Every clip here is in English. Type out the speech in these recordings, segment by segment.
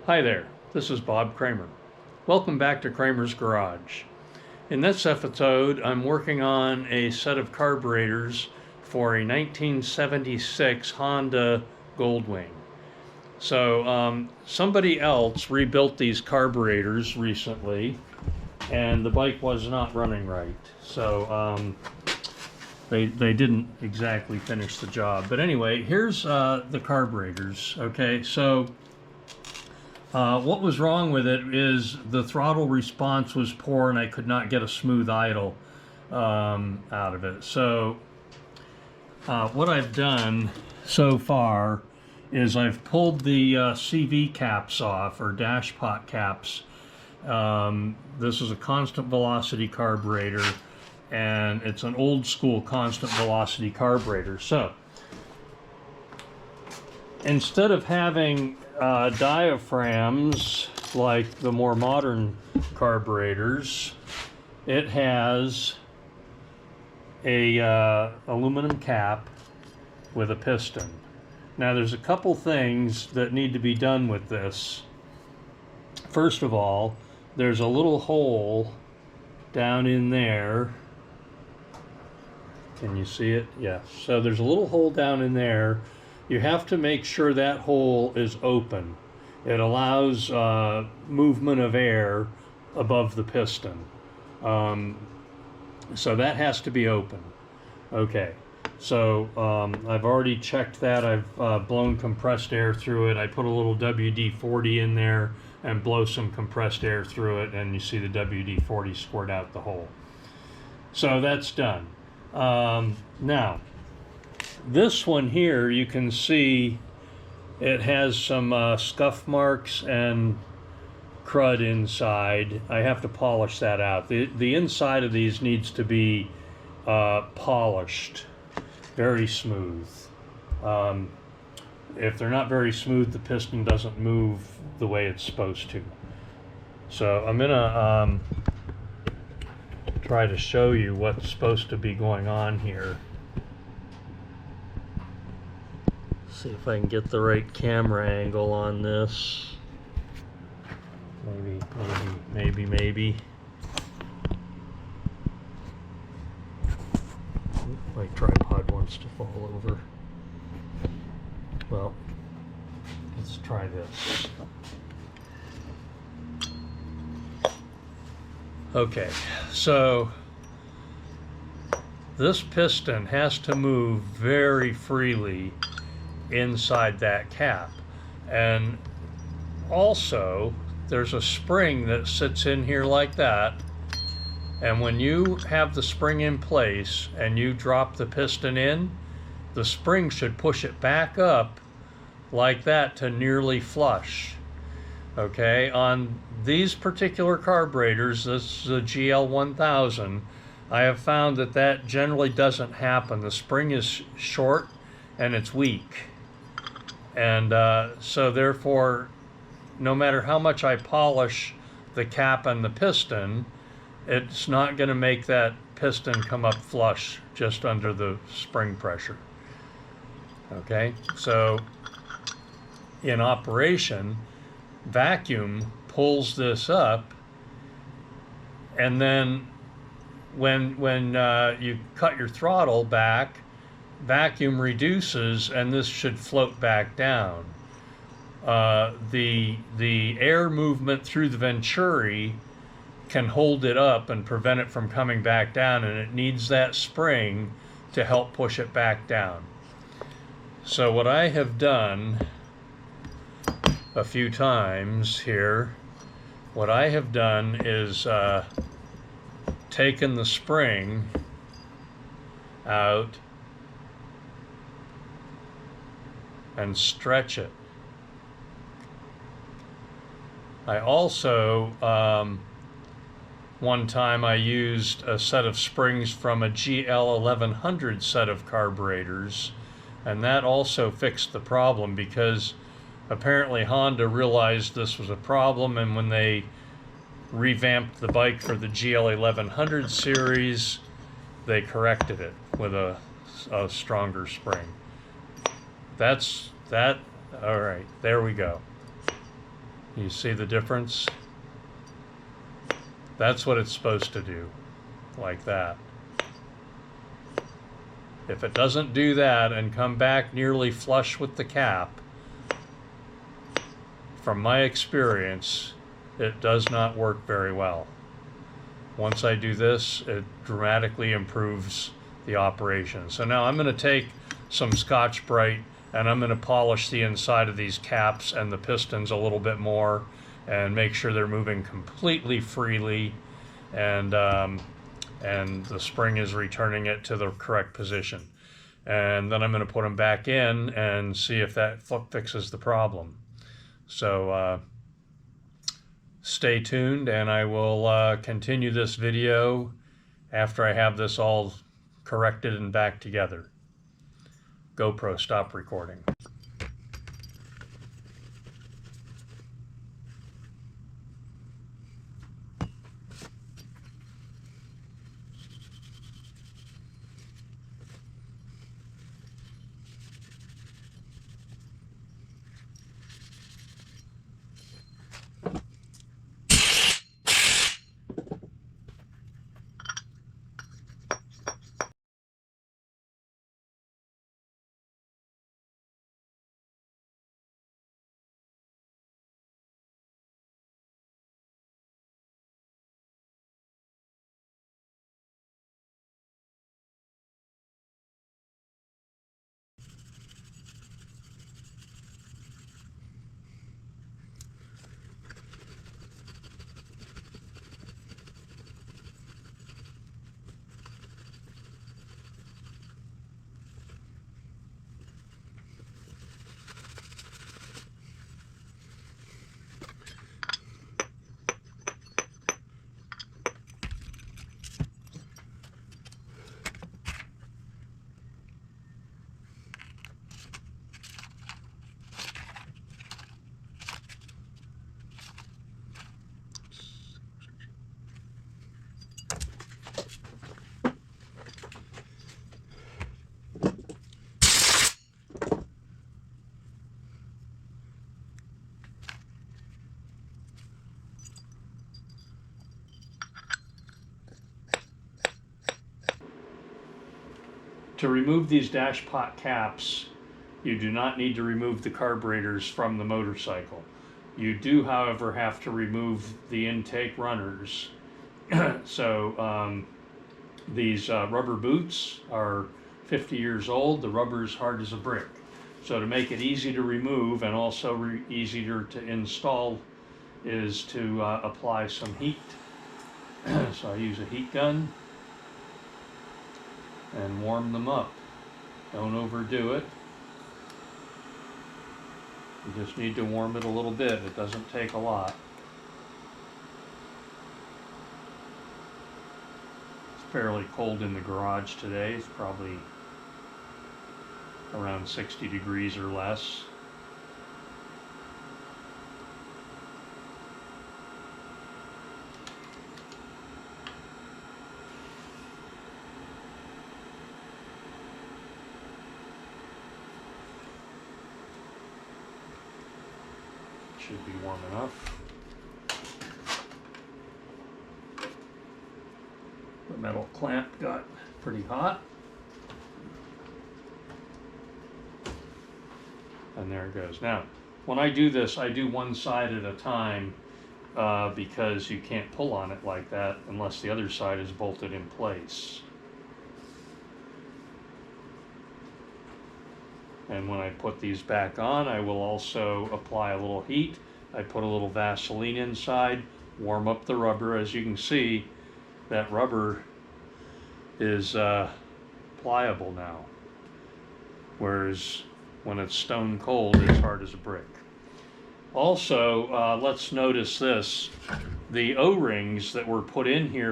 Hi there, this is Bob Kramer. Welcome back to Kramer's Garage. In this episode, I'm working on a set of carburetors for a 1976 Honda Goldwing. So somebody else rebuilt these carburetors recently, and the bike was not running right. So they didn't exactly finish the job. But anyway, here's the carburetors. Okay, so what was wrong with it is the throttle response was poor and I could not get a smooth idle out of it. So what I've done so far is I've pulled the CV caps off, or dash pot caps. This is a constant velocity carburetor, and it's an old school constant velocity carburetor. So instead of having diaphragms like the more modern carburetors, it has a aluminum cap with a piston. Now there's a couple things that need to be done with this. First of all, there's a little hole down in there. Can you see it? Yes. So there's a little hole down in there. You have to make sure that hole is open. It allows movement of air above the piston. So that has to be open. Okay, so I've already checked that. I've blown compressed air through it. I put a little WD-40 in there and blow some compressed air through it, and you see the WD-40 squirt out the hole. So that's done. Now, this one here, you can see it has some scuff marks and crud inside. I have to polish that out. The inside of these needs to be polished, very smooth. If they're not very smooth, the piston doesn't move the way it's supposed to. So I'm gonna try to show you what's supposed to be going on here. See if I can get the right camera angle on this. Maybe. My tripod wants to fall over. Well, let's try this. Okay, so this piston has to move very freely inside that cap, and also there's a spring that sits in here like that, and when you have the spring in place and you drop the piston in, the spring should push it back up like that to nearly flush. Okay, on these particular carburetors, this is a GL1000, I have found that that generally doesn't happen. The spring is short and it's weak. And so therefore, no matter how much I polish the cap and the piston, it's not going to make that piston come up flush just under the spring pressure. Okay, so in operation, vacuum pulls this up, and then when you cut your throttle back, vacuum reduces and this should float back down. The air movement through the venturi can hold it up and prevent it from coming back down, and it needs that spring to help push it back down. So what I have done a few times here, what I have done is taken the spring out and stretch it. I also, one time I used a set of springs from a GL1100 set of carburetors, and that also fixed the problem, because apparently Honda realized this was a problem, and when they revamped the bike for the GL1100 series, they corrected it with a stronger spring. That's that. All right, there we go. You see the difference? That's what it's supposed to do, like that. If it doesn't do that and come back nearly flush with the cap, from my experience, it does not work very well. Once I do this, it dramatically improves the operation. So now I'm going to take some Scotch-Brite and I'm going to polish the inside of these caps and the pistons a little bit more and make sure they're moving completely freely, and the spring is returning it to the correct position. And then I'm going to put them back in and see if that fixes the problem. So stay tuned, and I will continue this video after I have this all corrected and back together. GoPro, stop recording. To remove these dash pot caps, you do not need to remove the carburetors from the motorcycle. You do, however, have to remove the intake runners. So these rubber boots are 50 years old. The rubber is hard as a brick. So to make it easy to remove and also easier to install is to apply some heat. So I use a heat gun and warm them up. Don't overdo it. You just need to warm it a little bit. It doesn't take a lot. It's fairly cold in the garage today. It's probably around 60 degrees or less. Should be warm enough. The metal clamp got pretty hot. And there it goes. Now, when I do this, I do one side at a time because you can't pull on it like that unless the other side is bolted in place. And when I put these back on, I will also apply a little heat. I put a little Vaseline inside, warm up the rubber. As you can see, that rubber is pliable now, whereas when it's stone cold, it's hard as a brick. Also, let's notice this. The O-rings that were put in here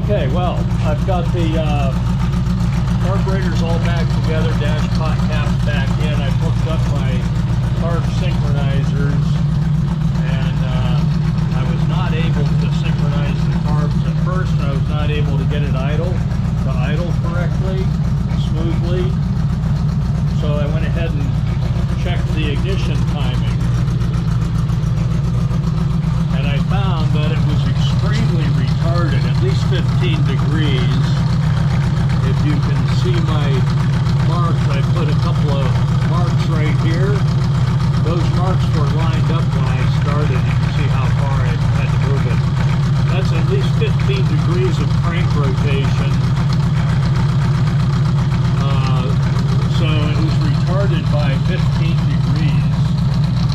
Okay, well, I've got the carburetors all back together, dash pot caps back in. I've hooked up my carb synchronizers, and I was not able to synchronize the carbs at first. I was not able to get it to idle correctly, smoothly. So I went ahead and checked the ignition timing. And I found that it was extremely retarded, at least 15 degrees. If you can see my marks, I put a couple of marks right here. Those marks were lined up when I started. You can see how far I had to move it. That's at least 15 degrees of crank rotation. So it was retarded by 15 degrees,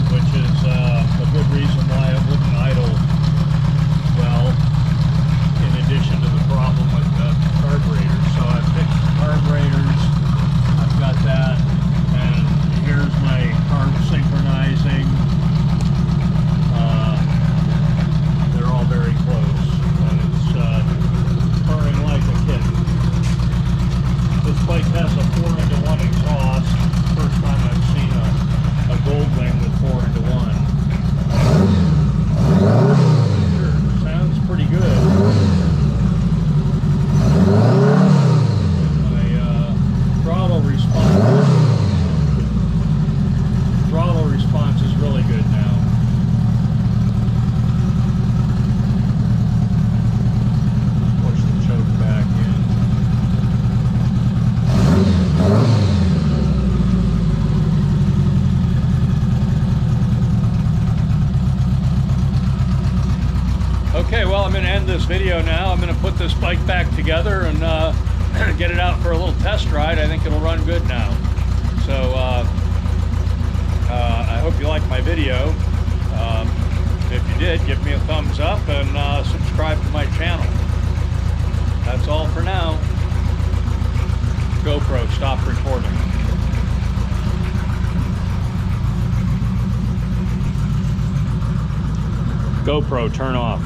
which is a good reason why it wouldn't idle well, in addition to the problem with the carburetors. So I fixed the carburetors, I've got that, and here's my carb synchronizing. They're all very close, and it's purring like a kitten. This bike has a 4-into-1 exhaust. First time I've seen a Goldwing with 4-into-1. Sure, sounds pretty good. My throttle response is really good now. Push the choke back in. Okay, well, I'm going to end this video now. I'm going to put this bike back together and get it out for a little test ride. I think it'll run good now. So I hope you liked my video. If you did, give me a thumbs up and subscribe to my channel. That's all for now. GoPro, stop recording. GoPro, turn off.